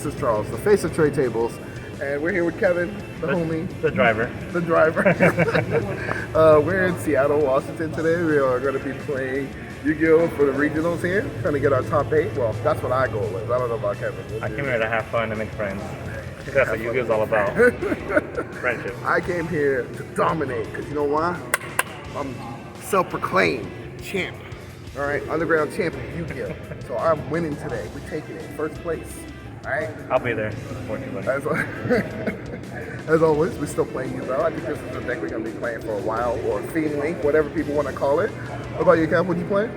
is Charles, the face of Tray Tables. And we're here with Kevin, the homie. The driver. The driver. We're in Seattle, Washington today. We are going to be playing Yu-Gi-Oh! For the regionals here, trying to get our top 8. Well, that's what our goal is. I don't know about Kevin. I came here to have fun and make friends. That's what Yu-Gi-Oh! is all about. Friendship. I came here to dominate, because you know why? I'm self-proclaimed champ. All right, underground champ of Yu-Gi-Oh! So I'm winning today. We're taking it first place. All right. I'll be there. Support you, buddy. As always, we're still playing Yubel. I think this is the deck we're gonna be playing for a while, or Fiend Link, whatever people want to call it. What about you, Kev? What you playing?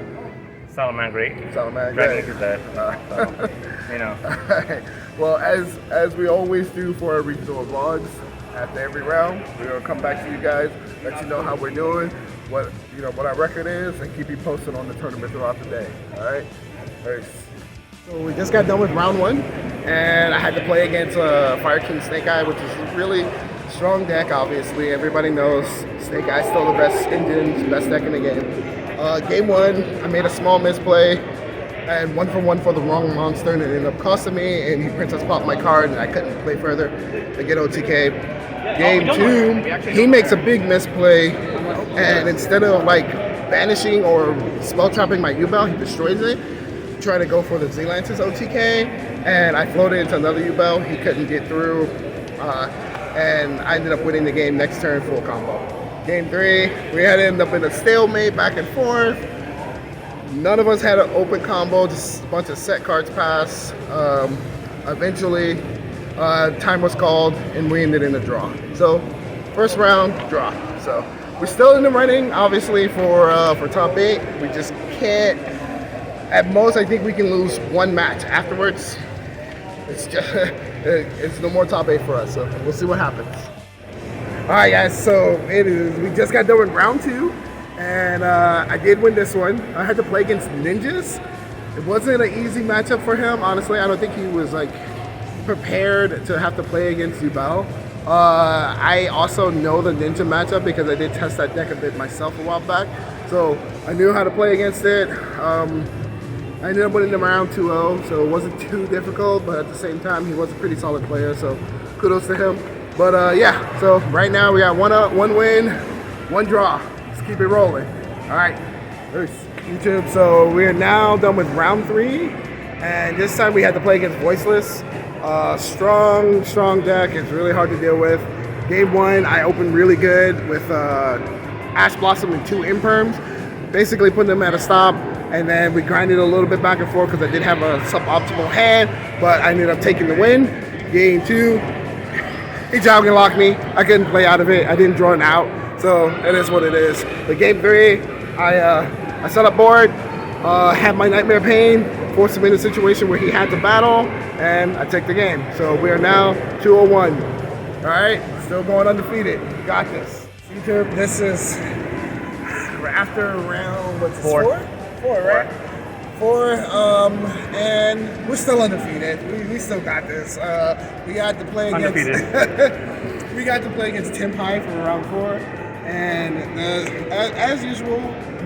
Salaman great. Salaman Dragon great. is dead. So, you know. All right. Well, as we always do for our regional vlogs, after every round, we're gonna come back to you guys, let you know how we're doing, what our record is, and keep you posted on the tournament throughout the day. All right. Thanks. So we just got done with round 1, and I had to play against Fire King Snake Eye, which is a really strong deck. Obviously, everybody knows Snake Eye's still the best engine, best deck in the game. Game 1, I made a small misplay and 1-for-1 for the wrong monster, and it ended up costing me. And he Princess popped my card, and I couldn't play further to get OTK. Game 2, he makes a big misplay, and instead of like banishing or spell trapping my Yubel, he destroys it. Trying to go for the Z-Lance's OTK, and I floated into another Yubel. He couldn't get through, and I ended up winning the game next turn full combo. Game 3, we had to end up in a stalemate back and forth. None of us had an open combo, just a bunch of set cards passed. Eventually, time was called, and we ended in a draw. So, first round, draw. So, we're still in the running, obviously, for top 8. We just can't. At most, I think we can lose one match. Afterwards, it's just it's no more top 8 for us. So we'll see what happens. All right, guys. So it is. We just got done with round 2, and I did win this one. I had to play against ninjas. It wasn't an easy matchup for him. Honestly, I don't think he was like prepared to have to play against Yubel. I also know the ninja matchup because I did test that deck a bit myself a while back. So I knew how to play against it. I ended up winning him around 2-0, so it wasn't too difficult, but at the same time, he was a pretty solid player, so kudos to him. But yeah, so right now we got 1 win, 1 draw. Let's keep it rolling. All right, there's YouTube. So we're now done with round 3, and this time we had to play against Voiceless. Strong deck. It's really hard to deal with. Game 1, I opened really good with Ash Blossom and 2 Imperms, basically putting them at a stop. And then we grinded a little bit back and forth because I did have a suboptimal hand, but I ended up taking the win. Game 2, he jogging locked me. I couldn't play out of it. I didn't draw an out, so it is what it is. But game 3, I set up board, had my Nightmare Pain, forced him in a situation where he had to battle, and I take the game. So we are now 2-1. All right, still going undefeated. We got this. YouTube, this is after round, what's 4? 4, right? 4, and we're still undefeated. We still got this. We got to play against we got to play against Tim High for round 4, and as usual,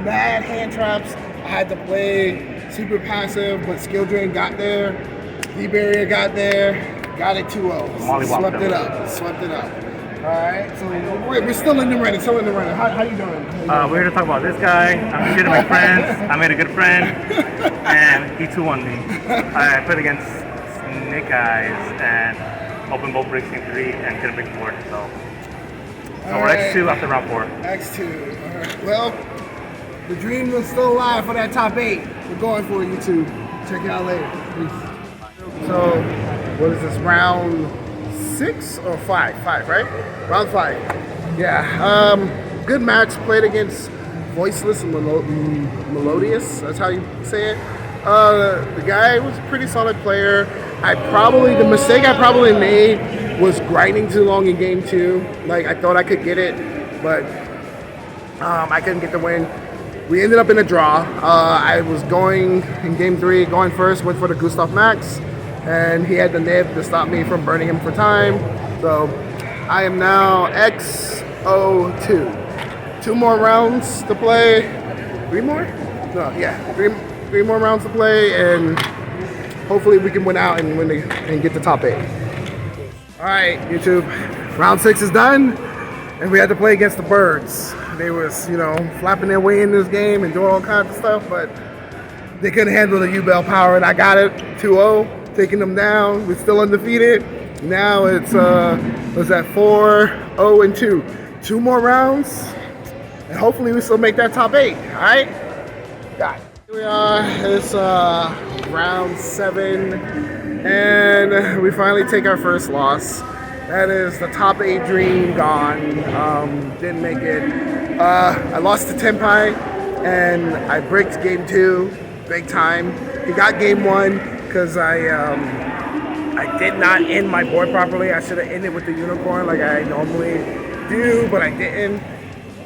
mad hand traps. I had to play super passive, but Skill Drain got there. D-Barrier got there. Got it 2-0. Swept it up. All right, so we're still in the running. How you doing? We're here to talk about this guy. I'm here to make friends. I made a good friend, and he 2-1 me. I played against Snake Eyes and open both breaks in 3 and couldn't break 4. So we're X2 after round 4. X2. All right. Well, the dream is still alive for that top 8. We're going for it, YouTube. Check it out later. Peace. So, what is this, round 6 or 5? 5, right? Round 5. Yeah. Good match. Played against Voiceless and Melodious. That's how you say it. The guy was a pretty solid player. The mistake I probably made was grinding too long in game 2. Like, I thought I could get it, but I couldn't get the win. We ended up in a draw. I was going in game 3, going first, went for the Gustav Max, and he had the nib to stop me from burning him for time. So I am now X02. 2 more rounds to play. 3 more? No, yeah, three more rounds to play, and hopefully we can win out and and get the top 8. All right, YouTube, round 6 is done, and we had to play against the Birds. They was, flapping their way in this game and doing all kinds of stuff, but they couldn't handle the Yubel power, and I got it 2-0, taking them down. We're still undefeated. Now it's, what's that, 4-0-2. 2 more rounds, and hopefully we still make that top 8, all right? Got it. Here we are, it's round 7, and we finally take our first loss. That is the top 8 dream gone. Didn't make it. I lost to Tenpai, and I bricked game 2 big time. He got game 1 because I did not end my board properly. I should have ended with the unicorn like I normally do, but I didn't.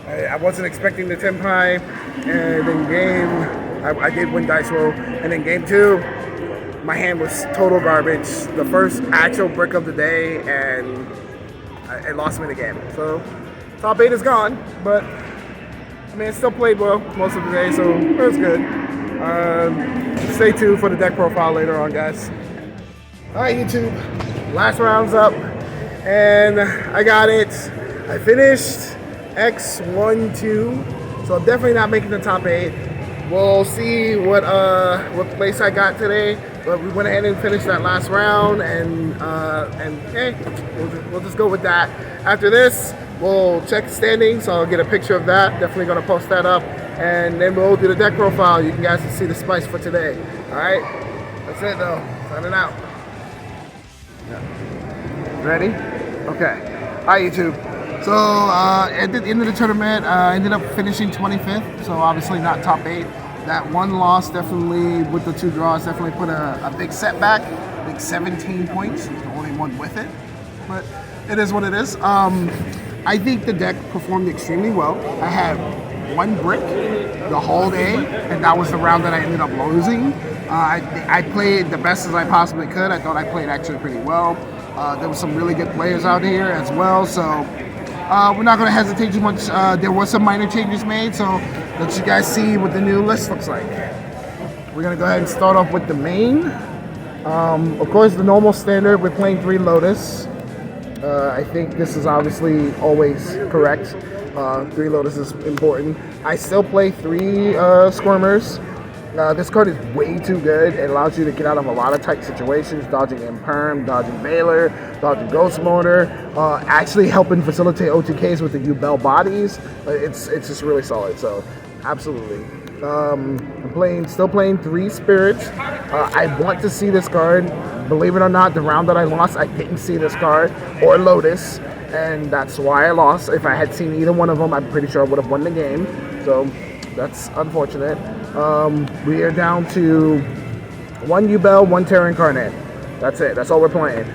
I wasn't expecting the Tenpai, and then I did win dice roll, and then game 2, my hand was total garbage. The first actual brick of the day, and it lost me the game. So top 8 is gone, but I mean, it still played well most of the day, so it was good. Stay tuned for the deck profile later on, guys. All right, YouTube, last round's up, and I got it. I finished X1-2, so I'm definitely not making the top 8. We'll see what place I got today, but we went ahead and finished that last round, and hey, we'll just go with that. After this, we'll check the standings, so I'll get a picture of that. Definitely gonna post that up, and then we'll do the deck profile. You guys can see the spice for today. All right, that's it though. Signing out. Ready? Okay. Hi, YouTube. So at the end of the tournament, I ended up finishing 25th, so obviously not top 8. That one loss definitely, with the 2 draws, definitely put a big setback. I think 17 points, the only one with it, but it is what it is. I think the deck performed extremely well. I had 1 brick the whole day, and that was the round that I ended up losing. I played the best as I possibly could. I thought I played actually pretty well. There were some really good players out here as well, so we're not going to hesitate too much. There were some minor changes made, so let you guys see what the new list looks like. We're going to go ahead and start off with the main. Of course, the normal standard, we're playing 3 Lotus. I think this is obviously always correct. 3 Lotus is important. I still play 3 Squirmers. This card is way too good. It allows you to get out of a lot of tight situations, dodging Imperm, dodging Veiler, dodging Ghost Motor, actually helping facilitate OTKs with the Yubel bodies. It's just really solid, so absolutely. I'm still playing 3 Spirits. I want to see this card. Believe it or not, the round that I lost, I didn't see this card or Lotus, and that's why I lost. If I had seen either one of them, I'm pretty sure I would have won the game. So that's unfortunate. We are down to 1 Yubel, 1 Terra Incarnate. That's it. That's all we're playing.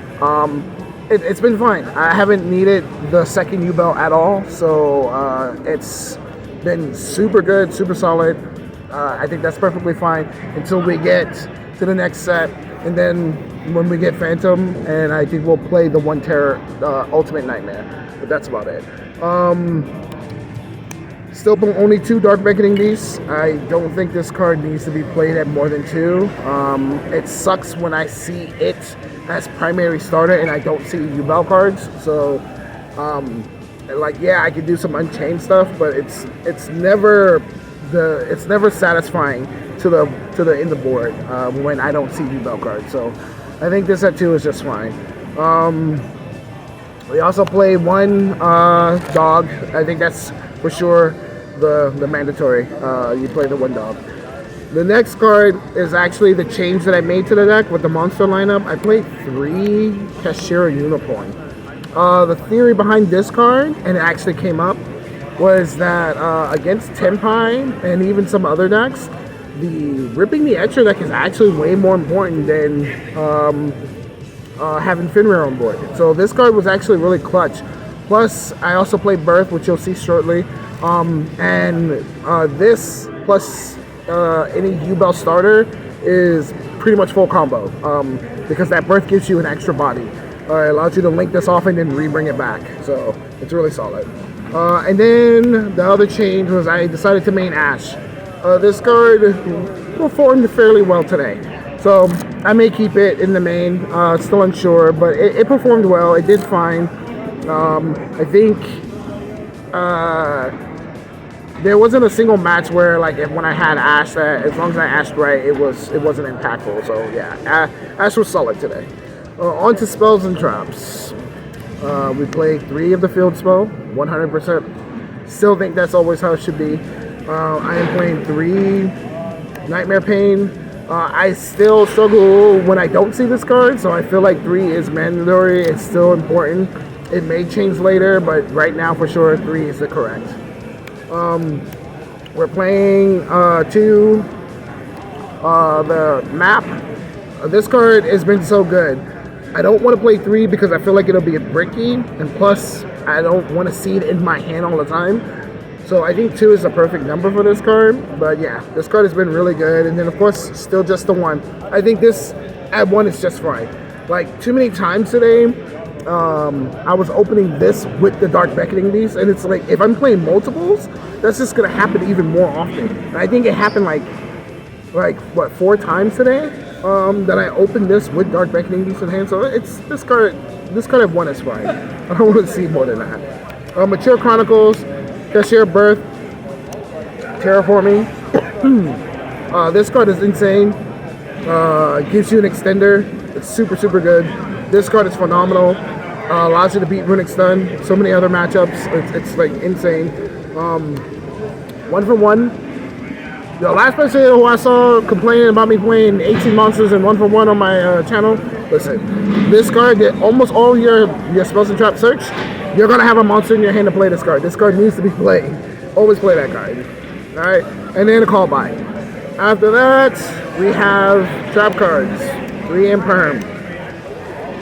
It's been fine. I haven't needed the second Yubel at all, so it's been super good, super solid. I think that's perfectly fine until we get to the next set, and then when we get Phantom, and I think we'll play the 1 Terra Ultimate Nightmare. But that's about it. Still only 2 Dark Beckoning Beasts. I don't think this card needs to be played at more than 2. It sucks when I see it as primary starter and I don't see Yubel cards. So, yeah, I could do some Unchained stuff, but it's never satisfying to the end of board when I don't see Yubel cards. So, I think this at 2 is just fine. We also play 1 dog. I think that's for sure the mandatory. You play the 1 dog. The next card is actually the change that I made to the deck with the monster lineup. I played 3 Kashira Unicorn. The theory behind this card, and it actually came up, was that against Tenpai and even some other decks, ripping the extra deck is actually way more important than having Fenrir on board. So this card was actually really clutch. Plus, I also played Birth, which you'll see shortly. This plus any Yubel starter is pretty much full combo because that Birth gives you an extra body. It allows you to link this off and then re-bring it back. So it's really solid. And then the other change was I decided to main Ash. This card performed fairly well today. So I may keep it in the main. Still unsure, but it performed well. It did fine. I think there wasn't a single match where like when I had Ash, that as long as I Ashed right, it wasn't impactful. So yeah, Ash was solid today. On to spells and traps. We played 3 of the field spell, 100%. Still think that's always how it should be. I am playing 3 Nightmare Pain. I still struggle when I don't see this card, so I feel like 3 is mandatory. It's still important. It may change later, but right now for sure 3 is the correct. We're playing 2. The map. This card has been so good. I don't want to play 3 because I feel like it'll be a bricky, and plus I don't want to see it in my hand all the time. So I think 2 is the perfect number for this card. But yeah, this card has been really good. And then of course, still just the 1. I think this at 1 is just fine. Like too many times today, I was opening this with the Dark Beckoning Beast, and it's like if I'm playing multiples, that's just gonna happen even more often. And I think it happened like what 4 times today that I opened this with Dark Beckoning Beast in hand. So it's this card at 1 is fine. I don't want to see more than that. Mature Chronicles, Cashier Birth, Terraforming. This card is insane. Gives you an extender. It's super good. This card is phenomenal. Allows you to beat Runic Stun. So many other matchups. It's like insane. 1 for 1. The last person who I saw complaining about me playing 18 monsters and 1 for 1 on my channel, listen, this card did almost all your spells and trap search. You're gonna have a monster in your hand to play this card. This card needs to be played. Always play that card. Alright? And then a call by. After that, we have trap cards. 3 Imperm.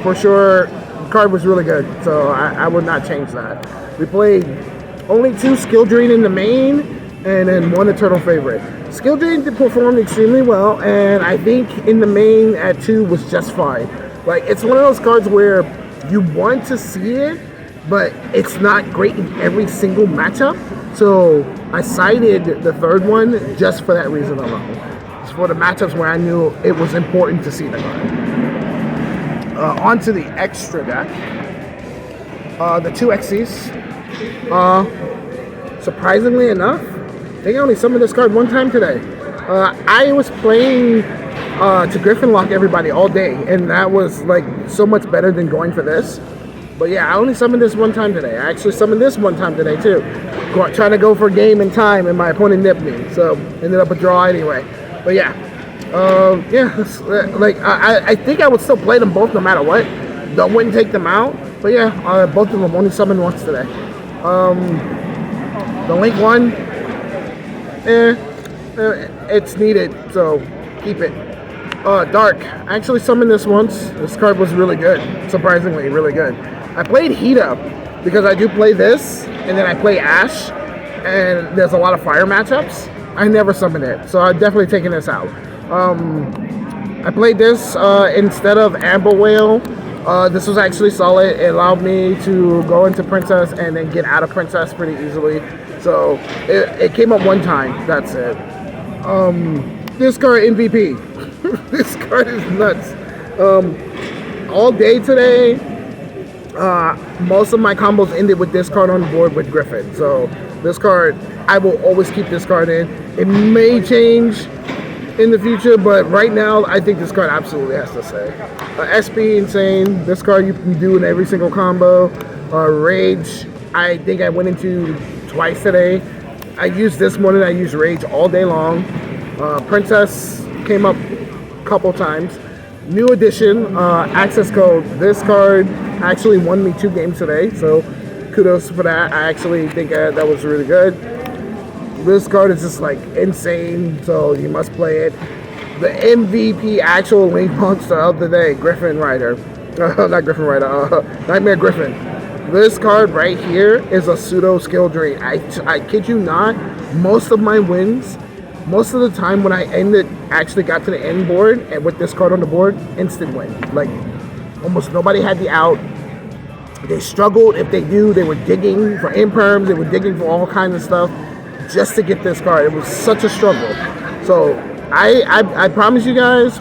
For sure, the card was really good, so I would not change that. We played only 2 Skill Drain in the main, and then 1 Eternal Favorite. Skill Drain performed extremely well, and I think in the main at 2 was just fine. Like, it's one of those cards where you want to see it, but it's not great in every single matchup. So I cited the 3rd one just for that reason alone. It's for the matchups where I knew it was important to see the card. On to the extra deck. The 2 Xyz. Surprisingly enough, I think I only summoned this card 1 time today. I was playing to Griffin Lock everybody all day, and that was like so much better than going for this. But yeah, I only summoned this 1 time today. I actually summoned this 1 time today too. Trying to go for game and time, and my opponent nipped me, so ended up a draw anyway. But yeah, I think I would still play them both no matter what. Wouldn't take them out. But yeah, both of them only summoned once today. The Link one, it's needed, so keep it. Dark, I actually summoned this once. This card was really good, surprisingly really good. I played Heat Up because I do play this, and then I play Ash, and there's a lot of fire matchups. I never summoned it, so I'm definitely taking this out. I played this instead of Amber Whale. This was actually solid. It allowed me to go into Princess and then get out of Princess pretty easily. So it came up 1 time. That's it. This card MVP. This card is nuts. All day today, most of my combos ended with this card on the board with Griffin. So this card, I will always keep this card in. It may change in the future, but right now I think this card absolutely has to stay. SP insane. This card you can do in every single combo. Rage, I think I went into twice today. I used this more than I used Rage all day long. Princess came up a couple times. New edition, access code. This card actually won me 2 games today, so kudos for that. I actually think that was really good. This card is just like insane, so you must play it. The MVP actual Link monster of the day, Griffin Rider. Not Griffin Rider, Nightmare Griffin. This card right here is a pseudo skill drain. I kid you not, most of my wins, most of the time when I actually got to the end board and with this card on the board, instant win. Like almost nobody had the out. They struggled. If they do, they were digging for imperms, they were digging for all kinds of stuff just to get this card. It was such a struggle. So I promise you guys,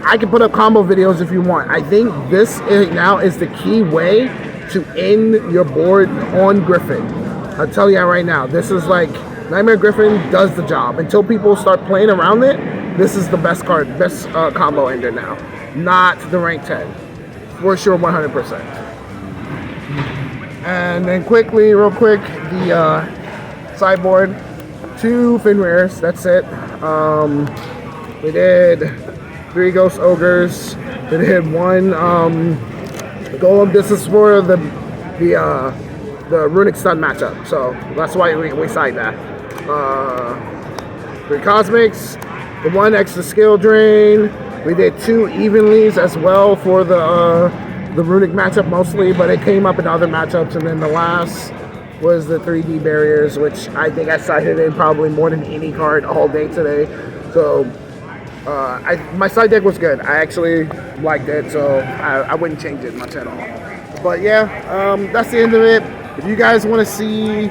I can put up combo videos if you want. I think this now is the key way to end your board on Griffin. I'll tell you right now, this is like, Nightmare Griffin does the job. Until people start playing around it, this is the best combo ender now. Not the rank 10. For sure, 100%. And then real quick, the sideboard. 2 Finrares, that's it. We did 3 Ghost Ogres. We did 1 Golem. This is for the Runic Stun matchup, so that's why we side that. 3 Cosmics, the 1 extra skill drain. We did 2 Evenlies as well for the Runic matchup mostly, but it came up in other matchups, and then the last was the 3D barriers, which I think I sided in probably more than any card all day today. So my side deck was good. I actually liked it, so I wouldn't change it much at all. But yeah, that's the end of it. If you guys want to see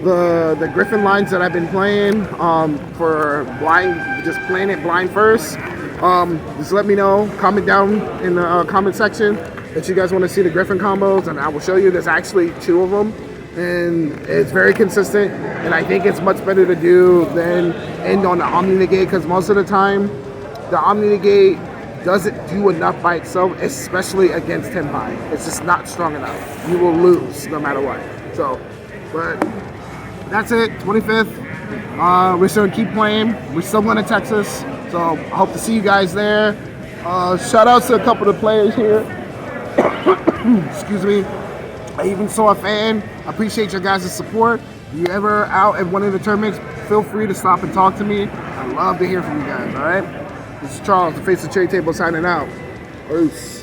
the Griffin lines that I've been playing for blind, just playing it blind first, just let me know. Comment down in the comment section that you guys want to see the Griffin combos, and I will show you. There's actually 2 of them, and it's very consistent, and I think it's much better to do than end on the Omni Negate, because most of the time the Omni Negate doesn't do enough by itself, especially against Tenpai. It's just not strong enough. You will lose no matter what. So, but that's it, 25th. We're still gonna keep playing. We're still going to Texas, so I hope to see you guys there. Shout outs to a couple of the players here. Excuse me. I even saw a fan. I appreciate your guys' support. If you're ever out at one of the tournaments, feel free to stop and talk to me. I'd love to hear from you guys, all right? This is Charles, the Face of Cherry Table, signing out. Peace.